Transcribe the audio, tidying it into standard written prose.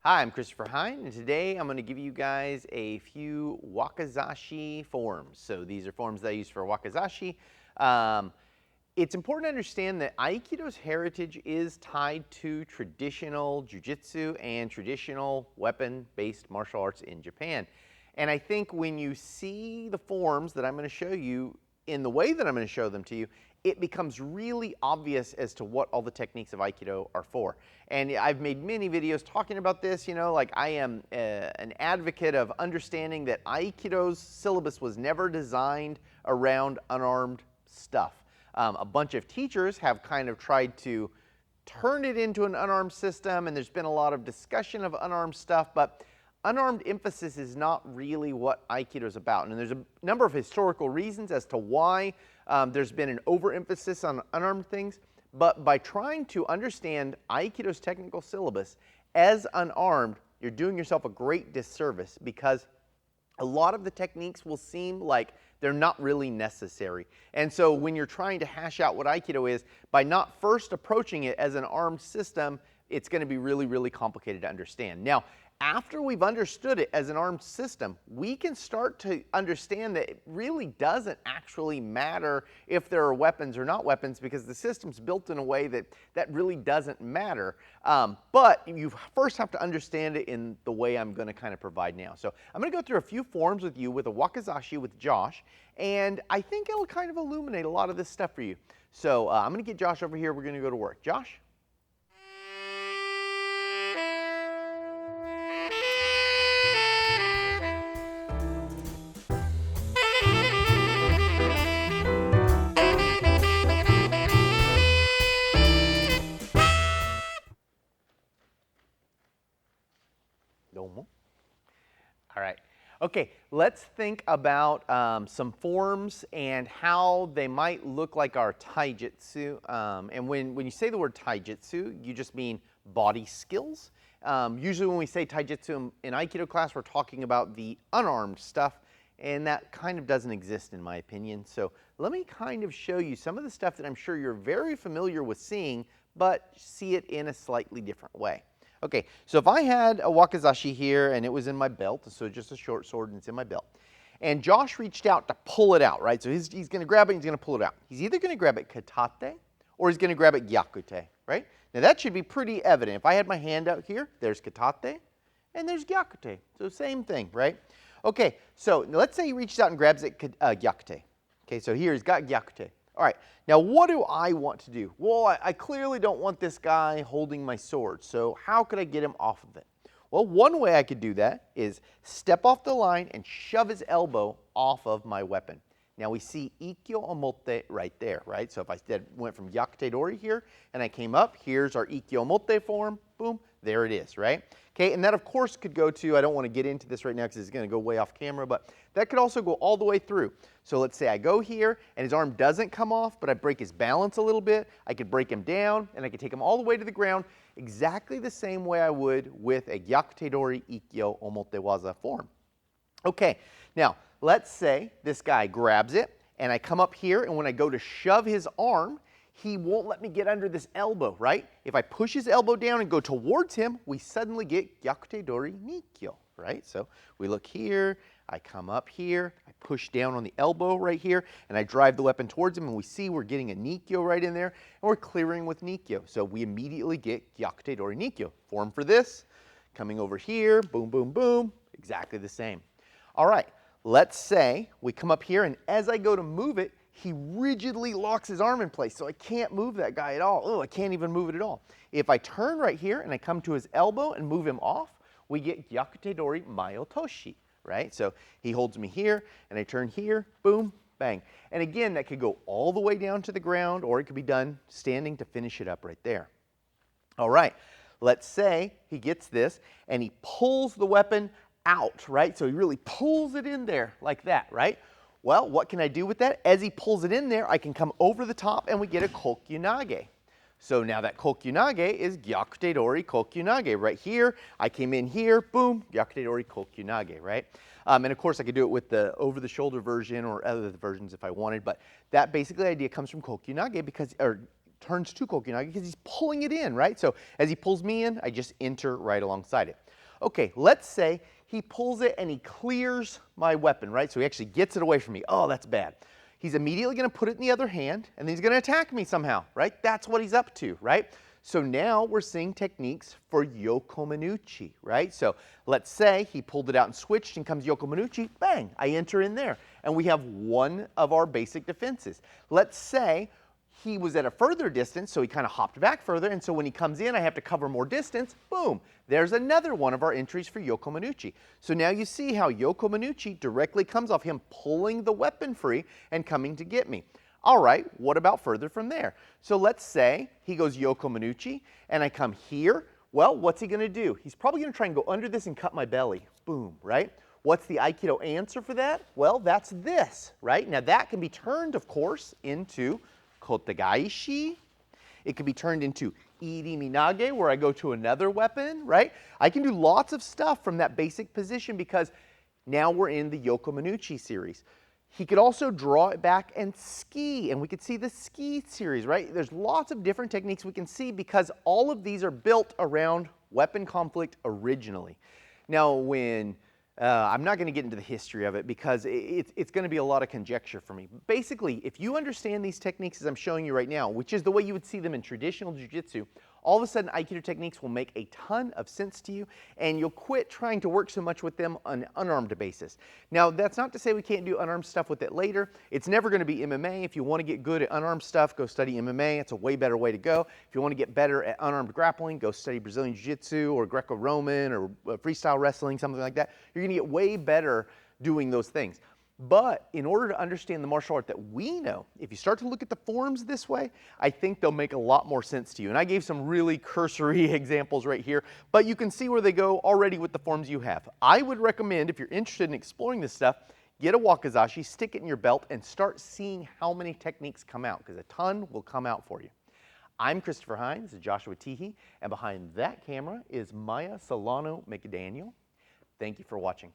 Hi, I'm Christopher Hein, and today I'm going to give you guys a few wakizashi forms. So these are forms that I use for wakizashi. It's important to understand that Aikido's heritage is tied to traditional Jiu Jitsu and traditional weapon-based martial arts in Japan. And I think when you see the forms that I'm going to show you in the way that I'm going to show them to you, it becomes really obvious as to what all the techniques of Aikido are for. And I've made many videos talking about this, like I am an advocate of understanding that Aikido's syllabus was never designed around unarmed stuff. A bunch of teachers have kind of tried to turn it into an unarmed system, and there's been a lot of discussion of unarmed stuff, but unarmed emphasis is not really what Aikido is about. And there's a number of historical reasons as to why there's been an overemphasis on unarmed things. But by trying to understand Aikido's technical syllabus as unarmed, you're doing yourself a great disservice, because a lot of the techniques will seem like they're not really necessary. And so when you're trying to hash out what Aikido is, by not first approaching it as an armed system, it's going to be really, really complicated to understand. Now, after we've understood it as an armed system, we can start to understand that it really doesn't actually matter if there are weapons or not weapons, because the system's built in a way that really doesn't matter. But you first have to understand it in the way I'm going to kind of provide now. So I'm going to go through a few forms with you with a wakizashi with Josh, and I think it'll kind of illuminate a lot of this stuff for you. So I'm going to get Josh over here. We're going to go to work. Josh? All right. Okay, let's think about some forms and how they might look like our taijutsu. And when you say the word taijutsu, you just mean body skills. Usually when we say taijutsu in Aikido class, we're talking about the unarmed stuff, and that kind of doesn't exist in my opinion. So let me kind of show you some of the stuff that I'm sure you're very familiar with seeing, but see it in a slightly different way. Okay, so if I had a wakizashi here and it was in my belt, so just a short sword and it's in my belt, and Josh reached out to pull it out, right? So he's going to grab it and he's going to pull it out. He's either going to grab it katate or he's going to grab it gyakute, right? Now that should be pretty evident. If I had my hand out here, there's katate and there's gyakute. So same thing, right? Okay, so let's say he reaches out and grabs it gyakute. Okay, so here he's got gyakute. All right, now what do I want to do? Well, I clearly don't want this guy holding my sword, so how could I get him off of it? Well, one way I could do that is step off the line and shove his elbow off of my weapon. Now we see ikkyo omote right there, right? So if I went from gyakute dori here and I came up, here's our ikkyo omote form, boom, there it is, right? Okay, and that of course could go to, I don't want to get into this right now because it's going to go way off camera, but that could also go all the way through. So let's say I go here and his arm doesn't come off, but I break his balance a little bit. I could break him down and I could take him all the way to the ground exactly the same way I would with a gyakute dori ikkyo omote waza form. Okay, now let's say this guy grabs it and I come up here, and when I go to shove his arm, he won't let me get under this elbow, right? If I push his elbow down and go towards him, we suddenly get gyakute dori nikkyo, right? So we look here, I come up here, I push down on the elbow right here, and I drive the weapon towards him, and we see we're getting a nikkyo right in there, and we're clearing with nikkyo. So we immediately get gyakute dori nikkyo. Form for this, coming over here, boom, boom, boom, exactly the same. All right, let's say we come up here, and as I go to move it, he rigidly locks his arm in place, so I can't move that guy at all. Oh, I can't even move it at all. If I turn right here and I come to his elbow and move him off, we get gyakute dori mayotoshi, right? So he holds me here, and I turn here, boom, bang. And again, that could go all the way down to the ground, or it could be done standing to finish it up right there. All right, let's say he gets this, and he pulls the weapon out, right? So he really pulls it in there like that, right? Well, what can I do with that? As he pulls it in there, I can come over the top and we get a kokyunage. So now that kokyunage is gyakute dori kokyunage. Right here, I came in here, boom, gyakute dori kokyunage, right? And of course, I could do it with the over-the-shoulder version or other versions if I wanted, but that basically idea comes from kokyunage because, or turns to kokyunage because he's pulling it in, right? So as he pulls me in, I just enter right alongside it. Okay, let's say he pulls it and he clears my weapon, right? So he actually gets it away from me. Oh, that's bad. He's immediately going to put it in the other hand, and then he's going to attack me somehow, right? That's what he's up to, right? So now we're seeing techniques for yokomanuchi, right? So let's say he pulled it out and switched and comes yokomanuchi, bang, I enter in there. And we have one of our basic defenses. Let's say he was at a further distance, so he kind of hopped back further, and so when he comes in, I have to cover more distance, boom, there's another one of our entries for yokomanuchi. So now you see how yokomanuchi directly comes off him pulling the weapon free and coming to get me. All right, what about further from there? So let's say he goes yokomanuchi, and I come here. Well, what's he gonna do? He's probably gonna try and go under this and cut my belly, boom, right? What's the Aikido answer for that? Well, that's this, right? Now that can be turned, of course, into kotagaishi. It can be turned into iri minage, where I go to another weapon, right? I can do lots of stuff from that basic position because now we're in the yokomanuchi series. He could also draw it back and ski, and we could see the ski series, right? There's lots of different techniques we can see because all of these are built around weapon conflict originally. Now, when I'm not going to get into the history of it because it's going to be a lot of conjecture for me. Basically, if you understand these techniques as I'm showing you right now, which is the way you would see them in traditional jiu-jitsu, all of a sudden Aikido techniques will make a ton of sense to you and you'll quit trying to work so much with them on an unarmed basis. Now, that's not to say we can't do unarmed stuff with it later. It's never going to be MMA. If you want to get good at unarmed stuff, go study MMA. It's a way better way to go. If you want to get better at unarmed grappling, go study Brazilian Jiu-Jitsu or Greco-Roman or freestyle wrestling, something like that. You're going to get way better doing those things. But in order to understand the martial art that we know, if you start to look at the forms this way, I think they'll make a lot more sense to you. And I gave some really cursory examples right here, but you can see where they go already with the forms you have. I would recommend, if you're interested in exploring this stuff, get a wakizashi, stick it in your belt, and start seeing how many techniques come out, because a ton will come out for you. I'm Christopher Hein, this is Joshua Teehee, and behind that camera is Maya Solano McDaniel. Thank you for watching.